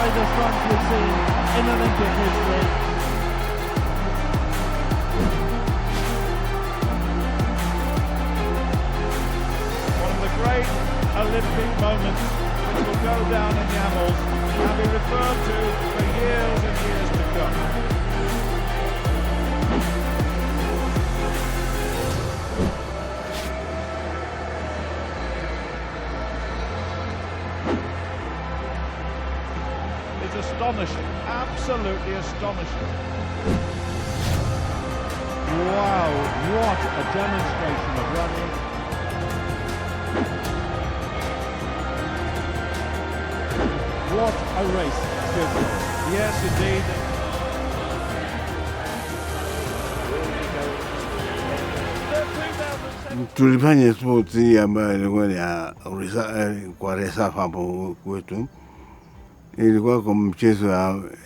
greatest runs we've seen in Olympic history. One of the great Olympic moments which will go down in the annals and be referred to for years and years to come. It's astonishing, absolutely astonishing. Wow, what a demonstration of running. What a race. Yes, indeed. Tulifanya sport hii ambayo ilikuwa kwa resafa hapo kwetu. Ilikuwa kwa mchezo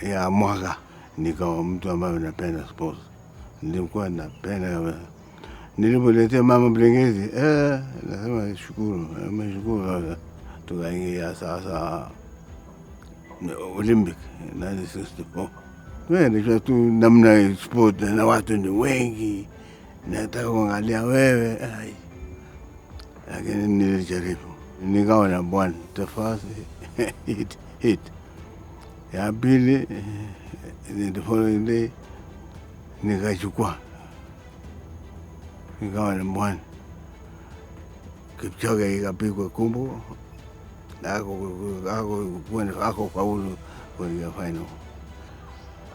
ya mwaka. Nikawa mtu ambaye napenda sport. Nilikuwa napenda. Nilipoletea mama Blengezi, nasema shukuru, nimeshukuru. Tukaingia sasa Olympic 1964. Wewe tu namna sport na watu ni wengi. Nataka kuangalia wewe. Lakini nilijaribu. Nikawa na bwana tafasi hit. Ya pili, the following day, nikachukua. Nikawa na bwana. Kipchoge ikapigwa kumbu. Ako faulu kwenye final.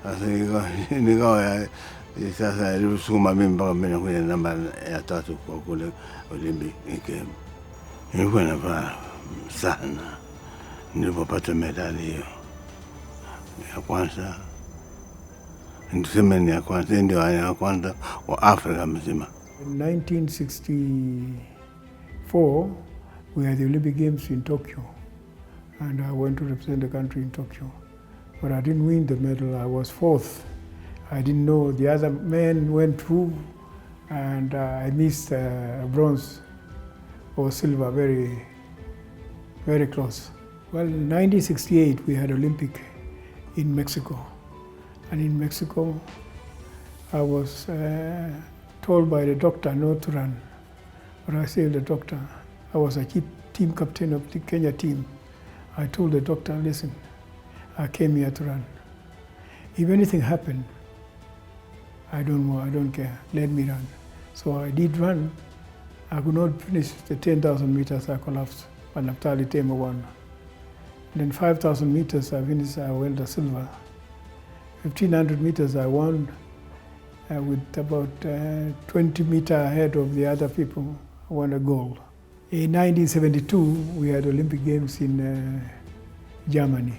Sasa nikawa sasa nilisukuma mimi mpaka mimi nakuja namba ya 3 kwa kule Olympic game. Nilikuwa nafurahi sana nilipopata medali hiyo ya kwanza. Niseme ni ya kwanza, ndio ya kwanza wa Afrika mzima. In 1964, we had the Olympic Games in Tokyo, and I went to represent the country in Tokyo. But I didn't win the medal. I was 4th. I didn't know the other men went through, and I missed bronze or silver, very, very close. Well, in 1968, we had Olympic in Mexico. And in Mexico, I was told by the doctor not to run. But I saved the doctor. I was a team captain of the Kenya team. I told the doctor, listen, I came here to run. If anything happened, I don't care, let me run. So I did run. I could not finish the 10,000 meters, I collapsed, but Naphtali Temo won. Then 5,000 meters I finished, I won the silver. 1,500 meters I won with about 20 meters ahead of the other people. I won a gold. In 1972, we had Olympic Games in Germany,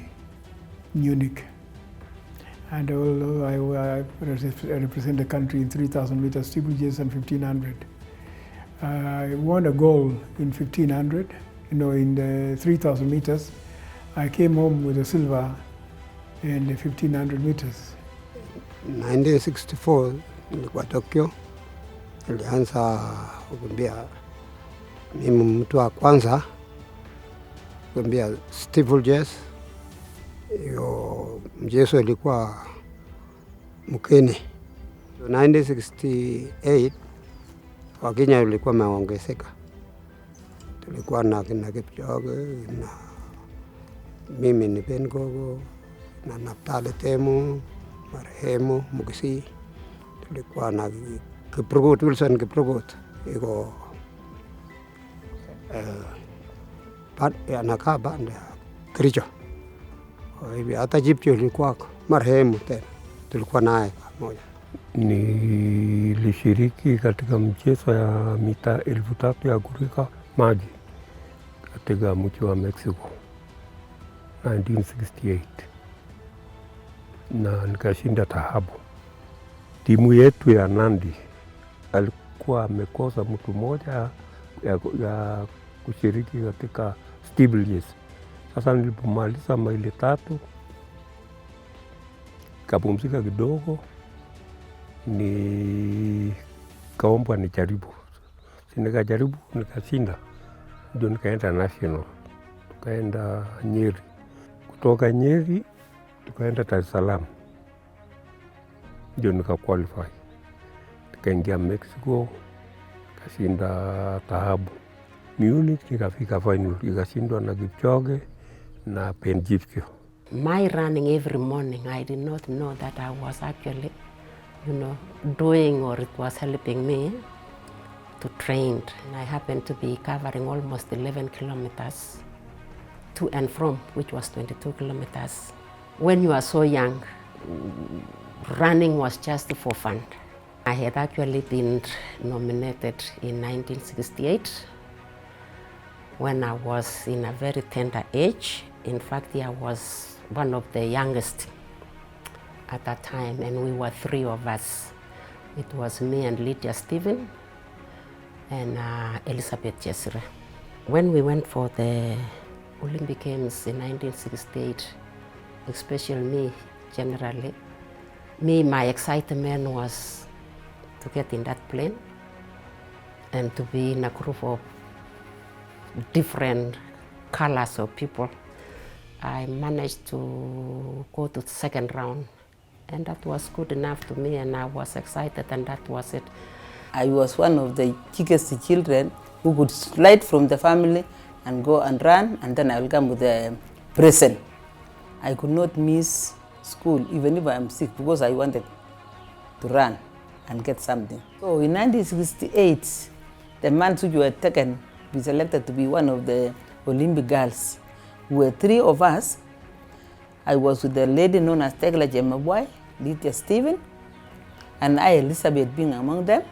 Munich. And although I represent the country in 3,000 meters steeplechase and 1,500. I won a gold in 1,500, in the 3,000 meters. I came home with a silver in the 1,500 meters. 1964, nilikuwa Tokyo. Nilianza kukimbia mimi mtu wa kwanza kukimbia steeplechase. Hiyo mchezo ilikuwa Mkeni. 1968 Wakenya ilikuwa wameongezeka. Tulikuwa na kina Kipchoge na mimi ni Pengogo na Naphtali Temo, marehemu Mugisi. Tulikuwa na Kipchoge Wilson Kipchoge. Iko anakaa banda Kericho. Hivi hata Kipchoge ilikuwa marehemu tena. Tulikuwa naye pamoja. Nilishiriki katika mchezo ya mita 3,000 ya kuruka maji katika mji wa Mexico 1968 na nikashinda dhahabu. Timu yetu ya Nandi alikuwa amekosa mtu mmoja ya kushiriki katika steeplechase. Sasa nilipomaliza maili 3 kapumzika kidogo, nikaomba nijaribu. Nikajaribu, nikashinda. Ndio nikaenda national. Tukaenda Nyeri. Kutoka Nyeri tukaenda Dar es Salaam, ndio nika qualify. Tukaingia Mexico, kashinda dhahabu. Munich nikafika final, ikashindwa na Kipchoge na Kipchoge. My running every morning, I did not know that I was actually, doing, or it was helping me to train. And I happened to be covering almost 11 kilometers to and from, which was 22 kilometers. When you are so young, running was just for fun. I had actually been nominated in 1968 when I was in a very tender age. In fact, I was one of the youngest at that time, and we were 3 of us. It was me and Lydia Stephen and Elizabeth Jesre. When we went for the Olympic Games in 1968, especially me generally, my excitement was to get in that plane and to be in a group of different colors of people. I managed to go to the second round, and that was good enough to me, and I was excited, and that was it. I was one of the cheekest children who could slide from the family and go and run, and then I will come with a present. I could not miss school even if I am sick because I wanted to run and get something. So in 1968, the months which were taken, we selected to be one of the Olympic girls. We were 3 of us. I was with a lady known as Tegla Jemaboy, Lydia Stephen, and I, Elizabeth, being among them.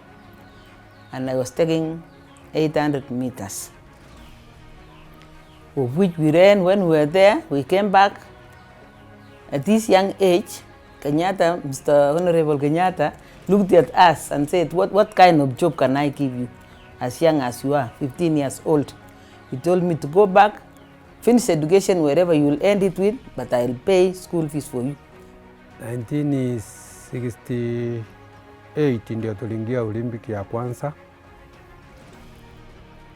And I was taking 800 meters, of which we ran. When we were there, we came back. At this young age, Kenyatta, Mr. Honorable Kenyatta, looked at us and said, what kind of job can I give you as young as you are, 15 years old? He told me to go back, finish education wherever you will end it with, but I'll pay school fees for you. 1968 ndio tuliingia Olympic ya kwanza.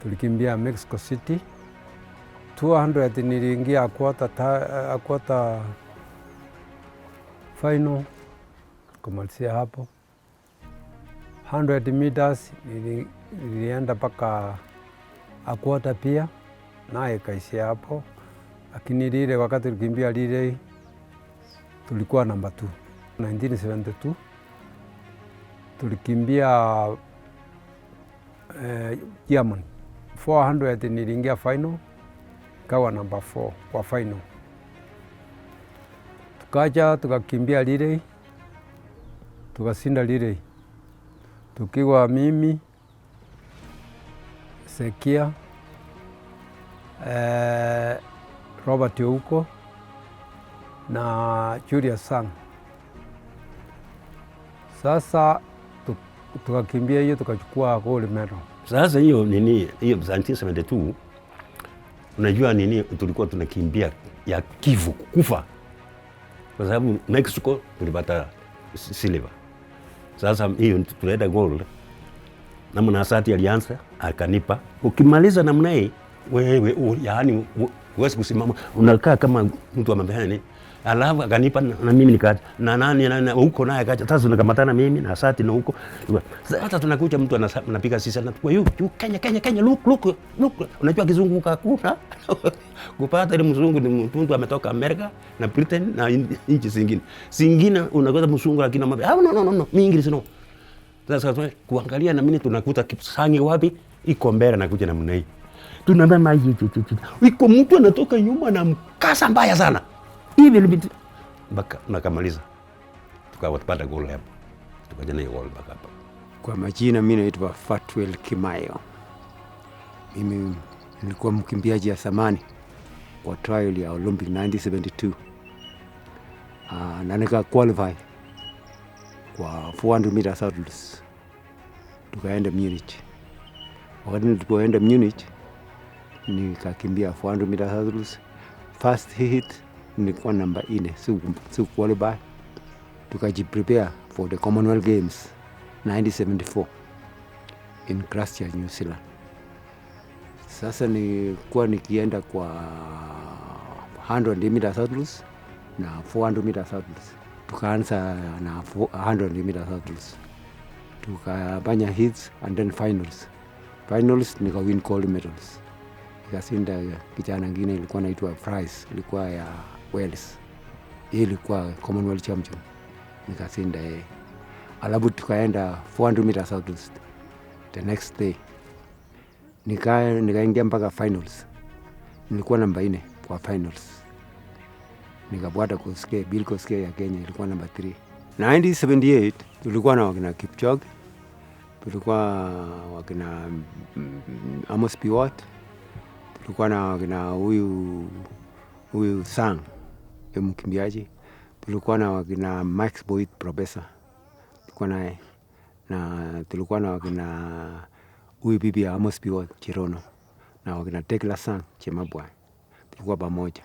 Tulikimbia Mexico City. 200 niliingia quarter final, kumalizia hapo. 100 meters nilienda mpaka a quarter pia, naye kaishia hapo. Lakini lile wakati tulikimbia lile tulikuwa number 2. 1972 tulikimbia German. 400 niliingia final, kawa number 4 kwa final. Tukaja tukakimbia lile, tukashinda lile. Tukiwa mimi, Sekia, Robert Youko na Julius Sang. Sasa tukakimbia hiyo, tukachukua gold medal. Sasa hiyo 1972, unajua tulikuwa tunakimbia ya kivu kufa, kwa sababu Mexico tulipata silver. Sasa hiyo tuleta gold, na Mnasati alianza akanipa. Ukimaliza namna hii wewe yaani huwezi kusimama, unakaa kama mtu ambaye alafu akanipa na mimi nikaja na nani huko naye akaja. Sasa tunakamatana mimi na Sati na huko. Sasa tunakuja mtu anapiga sisi na kwa you Kenya look. Unajua kizungu hakuna. Kupata ile mzungu ni mtu ametoka Amerika na Britain na nchi zingine unakuta mzungu lakini no mimi English no. Sasa kuangalia na mimi tunakuta Kipsangi wapi iko mbele na kuja namna hii. Tunaambia hivi iko mtu anatoka nyuma na mkasa mbaya sana. Hivi mpaka nakamaliza. Tukapata goal hapo. Tukaja na goal mpaka hapo. Kwa majina mimi naitwa Fatwell Kimayo. Mimi nilikuwa mkimbiaji ya zamani kwa trial ya Olympic 1972. Na nika qualify kwa 400 meters hurdles. Tukaenda Munich. Wakati nilipoenda Munich nikakimbia 400 meters hurdles. First hit nilikuwa number 4, so qualify. Tukajiprepare for the Commonwealth Games 1974 in Christchurch, New Zealand. Sasa nilikuwa nikienda kwa 100 meters hurdles na 400 meters hurdles. Tukaanza na 100 meters hurdles. Tukafanya heats and then finals. Finals nika win gold medals. Nikashinda kijana ngine ilikuwa naitwa prize, ilikuwa ya Wales. Hii ilikuwa Commonwealth champion. Nikashinda yeye. Alafu tukaenda 400 meters hurdles. The next day nikaingia mpaka finals. Nilikuwa namba 4 kwa finals. Nikafuata Bill Koskei ya Kenya ilikuwa namba 3. 1978 tulikuwa na wakina Kipchoge, tulikuwa wakina Amos Piwot, tulikuwa na wakina huyu Sang mkimbiaji, tulikuwa na wakina Max Boyd professor, tulikuwa naye, na tulikuwa na wakina huyu bibi ya Amos Piwot Chirono, na wakina Tekla Sang Chemabwa, tulikuwa pamoja.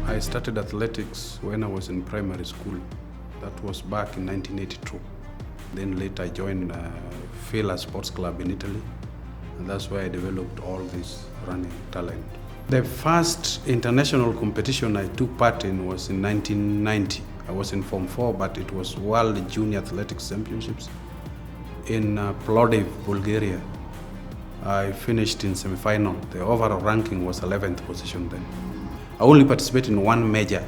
I started athletics when I was in primary school. That was back in 1982. Then later I joined Fela Sports Club in Italy, and that's where I developed all this running talent. The first international competition I took part in was in 1990. I was in Form 4, but it was World Junior Athletics Championships in Plovdiv, Bulgaria. I finished in semi-final. The overall ranking was 11th position then. I only participated in one major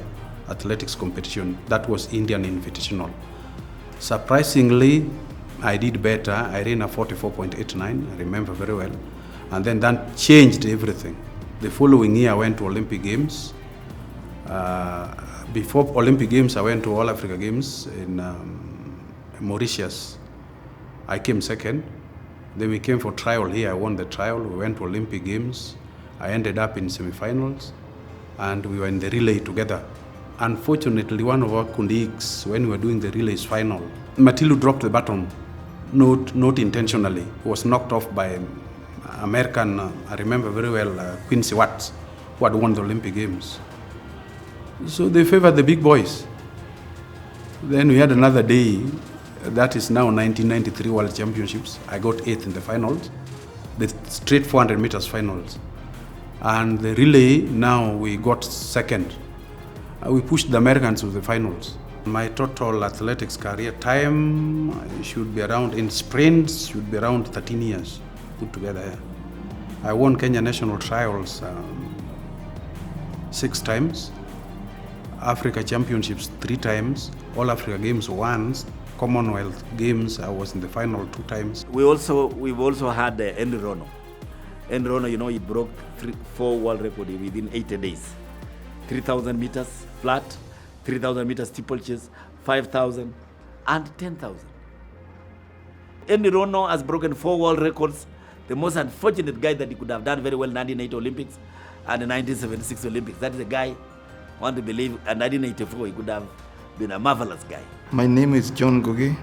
athletics competition, that was Indian Invitational. Surprisingly, I did better. I ran a 44.89, I remember very well. And then that changed everything. The following year I went to Olympic Games. Before Olympic Games, I went to All Africa Games in Mauritius. I came second. Then we came for trial here. I won the trial. We went to Olympic Games. I ended up in semi-finals, and we were in the relay together. Unfortunately, one of our colleagues, when we were doing the relays final, Matilda dropped the baton, not intentionally. He was knocked off by American, I remember very well, Quincy Watts, who had won the Olympic Games. So they favored the big boys. Then we had another day, that is now 1993 World Championships. I got 8th in the finals, the straight 400 meters finals. And the relay, now we got second. We pushed the Americans to the finals. My total athletics career time should be around, in sprints, should be around 13 years put together. I won Kenya National Trials 6 times, Africa Championships 3 times, All Africa Games once, Commonwealth Games, I was in the final 2 times. We've also had Henry Rono. Henry Rono, you know, he broke 4 world records within 80 days. 3,000 meters flat, 3,000 meters steeplechase, 5,000 and 10,000. Henry Rono has broken 4 world records. The most unfortunate guy that he could have done very well in 1980 Olympics and the 1976 Olympics. That is a guy, I want to believe, in 1984 he could have been a marvelous guy. My name is John Goge.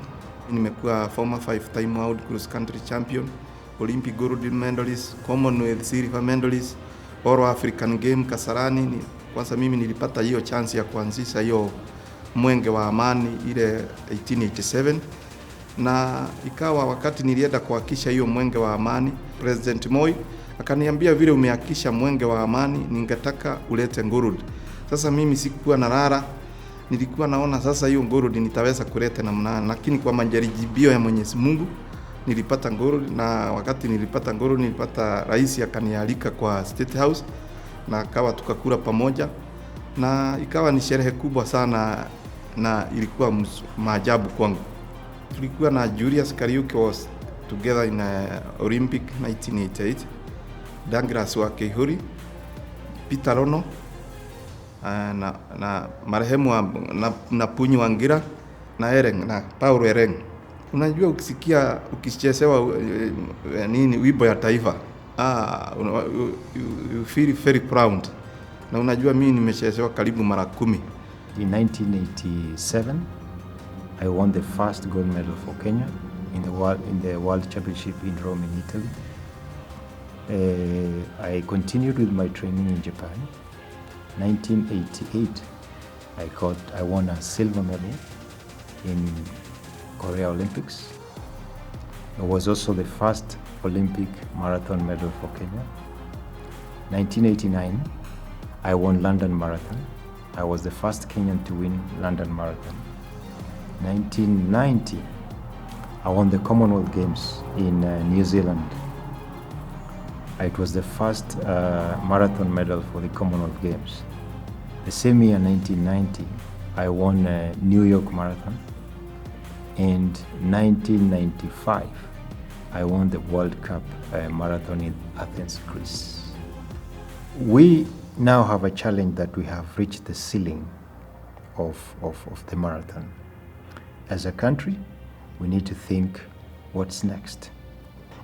Nimekuwa former 5-time world cross country champion, Olympic gold medalist, Commonwealth silver medalist, All African Game Kasarani. Kwanza mimi nilipata hiyo chance ya kuanzisha hiyo mwenge wa amani ile 1887, na ikawa wakati nilienda kuhakisha hiyo mwenge wa amani, President Moi akaniambia vile umehakisha mwenge wa amani ningetaka ulete gold. Sasa mimi sikuwa na rara, nilikuwa naona sasa hiyo gold nitaweza kuleta namna, lakini kwa majaribio ya Mwenyezi Mungu nilipata gold. Na wakati nilipata gold, nilipata rais akanialika kwa State House na kawa tukakula pamoja, na ikawa ni sherehe kubwa sana na ilikuwa maajabu kwangu. Tulikuwa na Julius Kariuki was together in Olympic 1988, Douglas wa Kehuri, Peter Rono, na marehemu na Punyi Wangira na Ereng na Paul Ereng. Unajua ukichezewa nini wimbo ya taifa, you feel very proud. Na unajua mimi nimechezewa karibu mara 10. In 1987, I won the first gold medal for Kenya in the World Championship in Rome in Italy. I continued with my training in Japan. 1988, I won a silver medal in Korea Olympics. I was also the first Olympic marathon medal for Kenya. 1989, I won London Marathon. I was the first Kenyan to win London Marathon. 1990, I won the Commonwealth Games in New Zealand. It was the first marathon medal for the Commonwealth Games. The same year, 1990, I won New York Marathon. And 1995, I won the World Cup marathon in Athens, Greece. We now have a challenge that we have reached the ceiling of the marathon. As a country, we need to think what's next.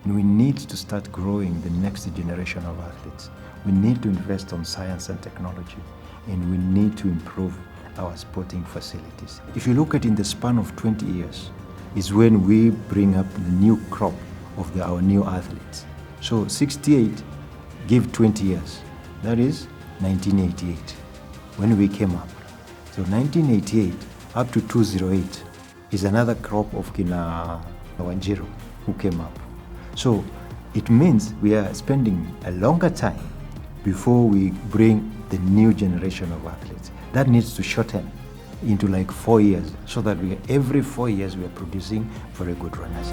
And we need to start growing the next generation of athletes. We need to invest on science and technology, and we need to improve our sporting facilities. If you look at in the span of 20 years, is when we bring up the new crop of our new athletes. So 68, give 20 years. That is 1988, when we came up. So 1988 up to 2008 is another crop of Kina Wanjiru who came up. So it means we are spending a longer time before we bring the new generation of athletes. That needs to shorten into like 4 years, so that every 4 years we are producing very good runners.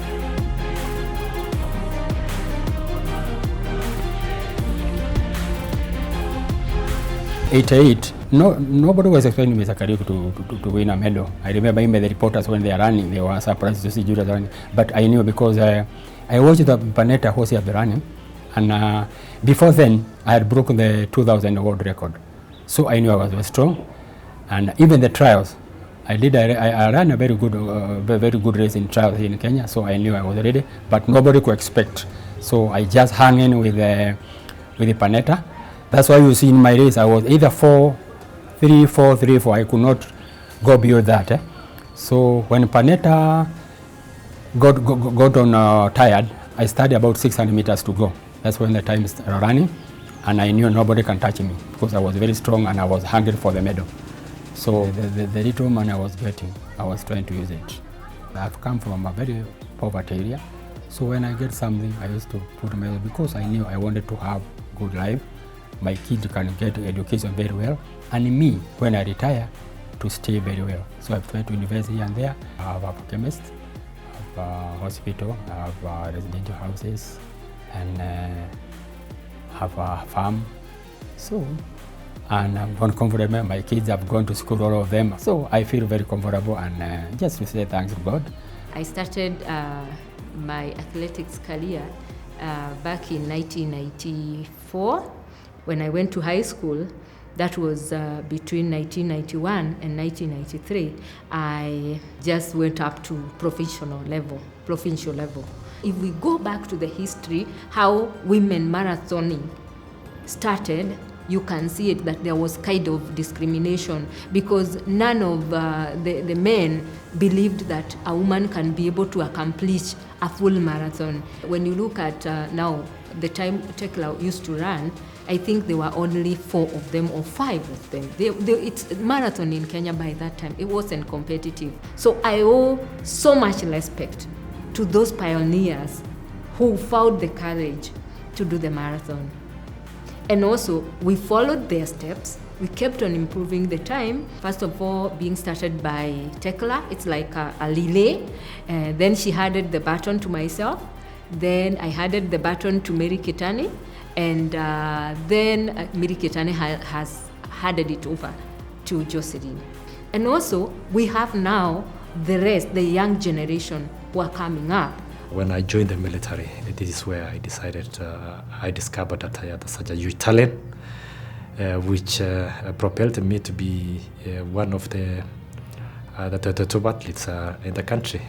88, nobody was expecting Mr. Kariuki to win a medal. I remember even the reporters when they are running, they were surprised to see Julius running. But I knew because I watched the Panetta horse at the running, and before then I had broken the 2000 world record. So I knew I was very strong, and even the trials, I ran a very good race in trials in Kenya. So I knew I was ready, but nobody could expect. So I just hung in with the Panetta. That's why you see in my race I was either 4-3, 4-3-4. I could not go beyond that. So when Panetta got on tired, I started about 600 meters to go. That's when the time started running, and I knew nobody can touch me because I was very strong and I was hungry for the medal. So the little money I was getting, I was trying to use it. I've come from a very poverty area, so when I get something, I used to put medal because I knew I wanted to have good life. My kid can get education very well, and me, when I retire, to stay very well. So I've tried to invest here and there. I have a chemist, I have a hospital, I have residential houses, and have a farm. So, and I'm very comfortable. My kids have gone to school, all of them. So I feel very comfortable, and just to say thanks to God. I started my athletics career back in 1994. When I went to high school, that was between 1991 and 1993, I just went up to provincial level. If we go back to the history, how women marathoning started, you can see it that there was kind of discrimination because none of the men believed that a woman can be able to accomplish a full marathon. When you look at now, the time Tekla used to run, I think there were only 4 of them or 5 of them. It's marathon in Kenya by that time. It wasn't competitive. So I owe so much respect to those pioneers who found the courage to do the marathon. And also, we followed their steps. We kept on improving the time. First of all, being started by Tekla, it's like a relay. Then she handed the baton to myself. Then I handed the baton to Mary Kitani. And then Mary Kitani has handed it over to Jocelyn. And also, we have now the rest, the young generation who are coming up. When I joined the military, this is where I decided, I discovered that I had such a huge talent, which propelled me to be one of the top athletes in the country.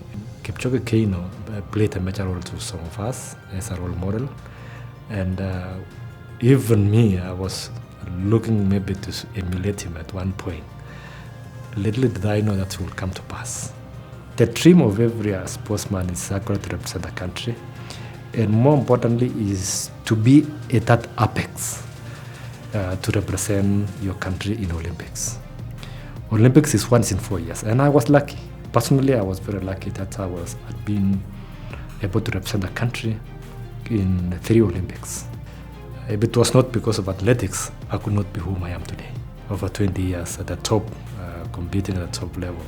Kipchoge Keino played a major role to some of us as a role model. And even me, I was looking maybe to emulate him at one point. Little did I know that would come to pass. The dream of every sportsman is actually to represent the country, and more importantly is to be at that apex, to represent your country in Olympics. Olympics is once in 4 years, and I was lucky. Personally, I was very lucky that I had been able to represent the country in 3 Olympics. If it was not because of athletics, I could not be whom I am today. Over 20 years at the top, competing at the top level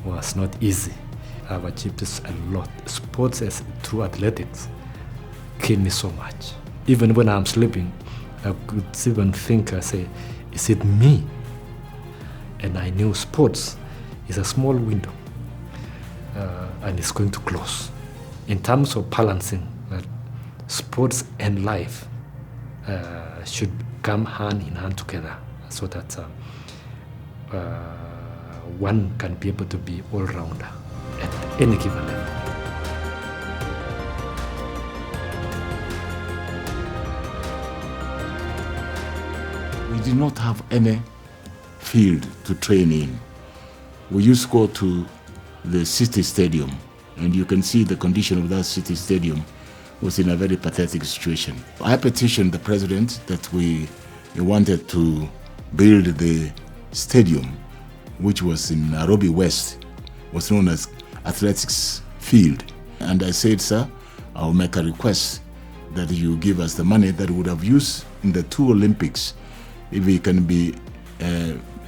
was not easy. I've achieved this a lot. Sports through athletics gave me so much. Even when I'm sleeping, I could even think, I say, is it me? And I knew sports is a small window and it's going to close. In terms of balancing, sports and life should come hand in hand together so that one can be able to be all-rounder at any given level. We did not have any field to train in. We used to go to the city stadium, and you can see the condition of that city stadium was in a very pathetic situation. I petitioned the president that we wanted to build the stadium, which was in Nairobi West, was known as Athletics Field. And I said, sir, I'll make a request that you give us the money that we would have used in the 2 Olympics, if it can be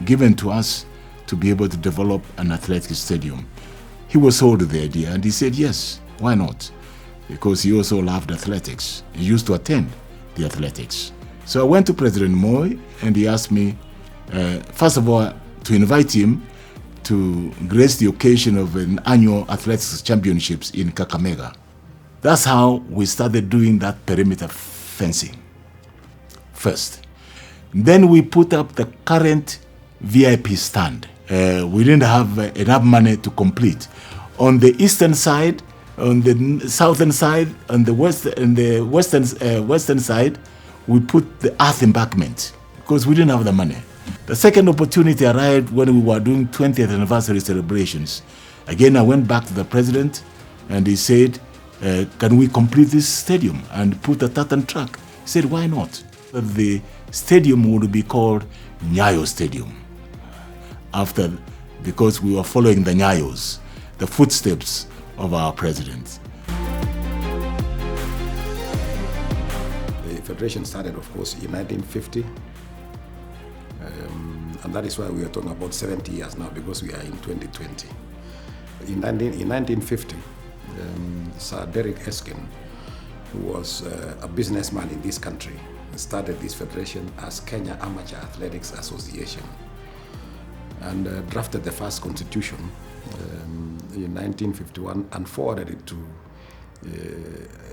given to us to be able to develop an athletic stadium. He was sold the idea and he said, yes, why not? Because he also loved athletics. He used to attend the athletics. So I went to President Moi and he asked me, first of all, to invite him to grace the occasion of an annual athletics championships in Kakamega. That's how we started doing that perimeter fencing first. Then we put up the current VIP stand. We didn't have enough money to complete. On the eastern side, on the southern side, on the western side, we put the earth embankment because we didn't have the money. The second opportunity arrived when we were doing 20th anniversary celebrations. Again, I went back to the president and he said, can we complete this stadium and put a tartan track? He said, why not? The stadium would be called Nyayo Stadium, because we were following the Nyayos, the footsteps of our president. The federation started, of course, in 1950, and that is why we are talking about 70 years now, because we are in 2020. In 1950, Sir Derek Eskin, who was a businessman in this country, started this federation as Kenya Amateur Athletics Association and drafted the first constitution in 1951 and forwarded it to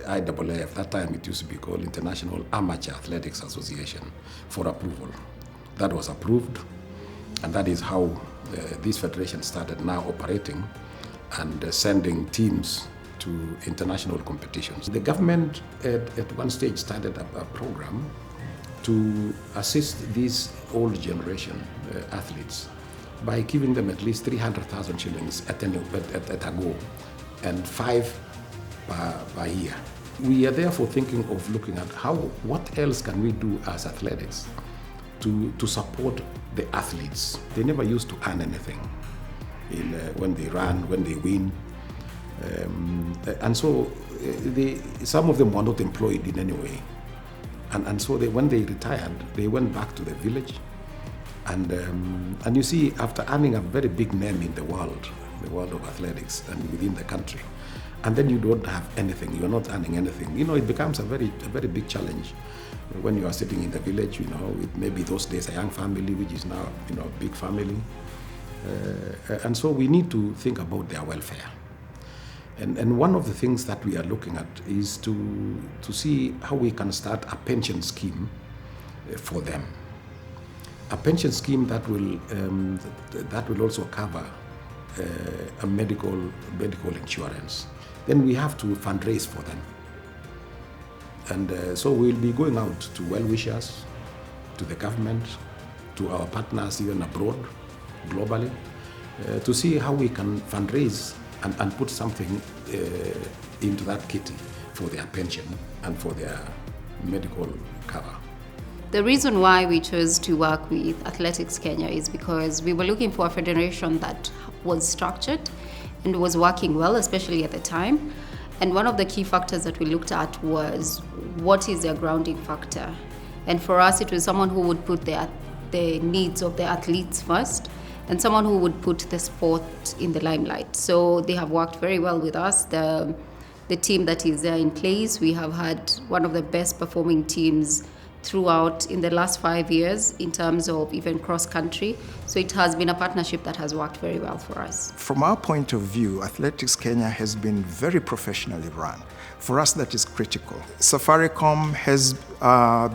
IAAF. At that time it used to be called International Amateur Athletics Association for approval. That was approved, and that is how this federation started now operating and sending teams to international competitions. The government at one stage started a program to assist these old generation athletes by giving them at least 300,000 shillings at a go and 5 per year. We are therefore thinking of looking at what else can we do as athletics to support the athletes. They never used to earn anything when they run, when they win. And so some of them were not employed in any way. And so when they retired, they went back to the village. And you see, after earning a very big name in the world of athletics and within the country, and then you don't have anything, you're not earning anything, it becomes a very big challenge when you are sitting in the village, with maybe those days a young family, which is now, a big family. And so we need to think about their welfare. And one of the things that we are looking at is to see how we can start a pension scheme for them. A pension scheme that will also cover a medical insurance. Then we have to fundraise for them. And so we'll be going out to well-wishers, to the government, to our partners even abroad, globally, to see how we can fundraise and put something into that kitty for their pension and for their medical cover. The reason why we chose to work with Athletics Kenya is because we were looking for a federation that was structured and was working well, especially at the time. And one of the key factors that we looked at was what is their grounding factor. And for us, it was someone who would put the needs of the athletes first, and someone who would put the sport in the limelight. So they have worked very well with us. The team that is there in place, we have had one of the best performing teams throughout in the last 5 years in terms of even cross-country. So it has been a partnership that has worked very well for us. From our point of view, Athletics Kenya has been very professionally run. For us, that is critical. Safaricom has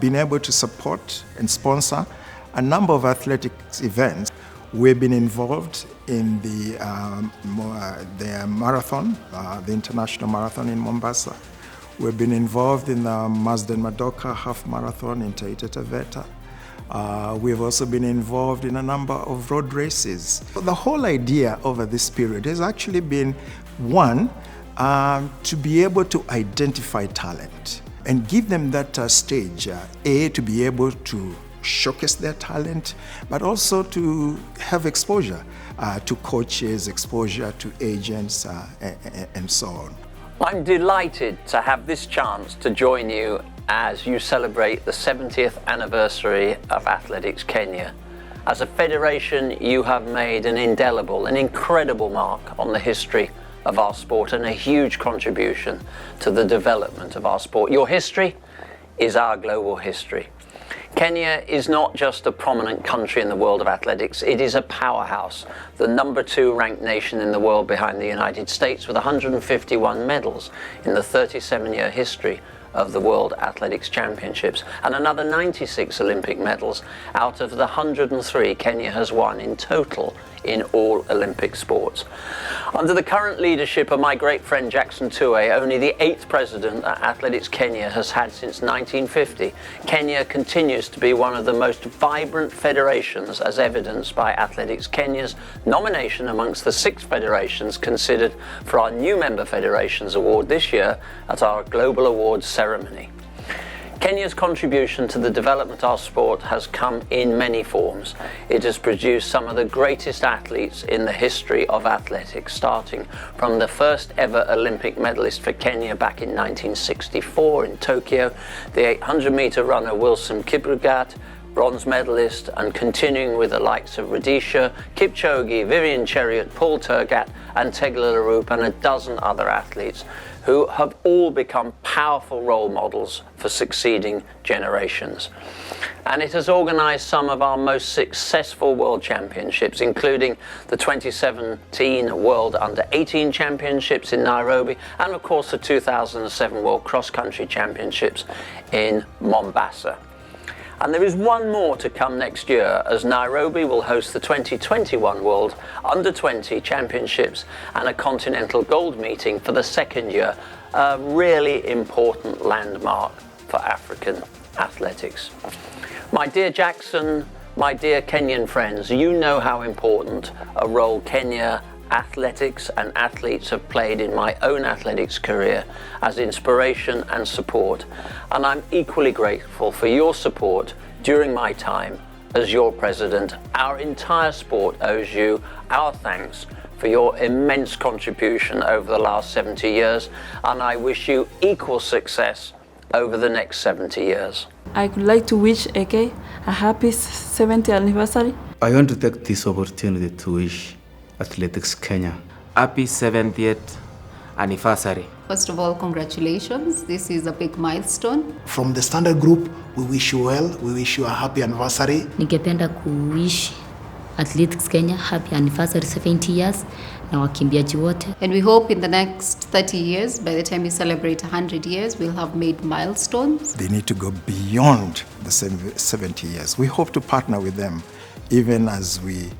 been able to support and sponsor a number of athletics events. We've been involved in the marathon, the international marathon in Mombasa. We've been involved in the Marsden Madoka half marathon in Taita Taveta. We've also been involved in a number of road races. The whole idea over this period has actually been, one, to be able to identify talent and give them that stage, to be able to showcase their talent, but also to have exposure to coaches, exposure to agents, and so on. I'm delighted to have this chance to join you as you celebrate the 70th anniversary of Athletics Kenya. As a federation, you have made an indelible, an incredible mark on the history of our sport and a huge contribution to the development of our sport. Your history is our global history. Kenya is not just a prominent country in the world of athletics, it is a powerhouse, the #2 ranked nation in the world behind the United States with 151 medals in the 37-year history of the World Athletics Championships, and another 96 Olympic medals out of the 103 Kenya has won in total in all Olympic sports. Under the current leadership of my great friend Jackson Tuwei, only the 8th president that Athletics Kenya has had since 1950, Kenya continues to be one of the most vibrant federations, as evidenced by Athletics Kenya's nomination amongst the 6 federations considered for our new Member Federations Award this year at our Global Awards ceremony. Kenya's contribution to the development of our sport has come in many forms. It has produced some of the greatest athletes in the history of athletics, starting from the first ever Olympic medalist for Kenya back in 1964 in Tokyo, the 800-meter runner Wilson Kipchoge, bronze medalist, and continuing with the likes of Rhodesia, Kipchoge, Vivian Cheriot, Paul Tergat, and Tegla LaRoupe, and a dozen other athletes who have all become powerful role models for succeeding generations. And it has organized some of our most successful world championships, including the 2017 World Under-18 Championships in Nairobi, and of course the 2007 World Cross Country Championships in Mombasa. And there is one more to come next year, as Nairobi will host the 2021 World Under-20 Championships and a Continental Gold Meeting for the 2nd year, a really important landmark for African athletics. My dear Jackson, my dear Kenyan friends, you know how important a role Kenya athletics and athletes have played in my own athletics career as inspiration and support, and I'm equally grateful for your support during my time as your president. Our entire sport owes you our thanks for your immense contribution over the last 70 years, and I wish you equal success over the next 70 years. I would like to wish AK a happy 70th anniversary. I want to take this opportunity to wish Athletics Kenya happy 70th anniversary. First of all, congratulations. This is a big milestone. From the Standard Group, we wish you well. We wish you a happy anniversary. Ningependa kuwish Athletics Kenya happy anniversary 70 years na wakimbiaji wote. And we hope in the next 30 years, by the time we celebrate 100 years, we'll have made milestones. They need to go beyond the 70 years. We hope to partner with them even as we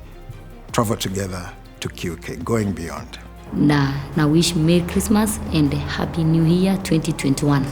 travel together to QK, going beyond. Na wish Merry Christmas and Happy New Year 2021.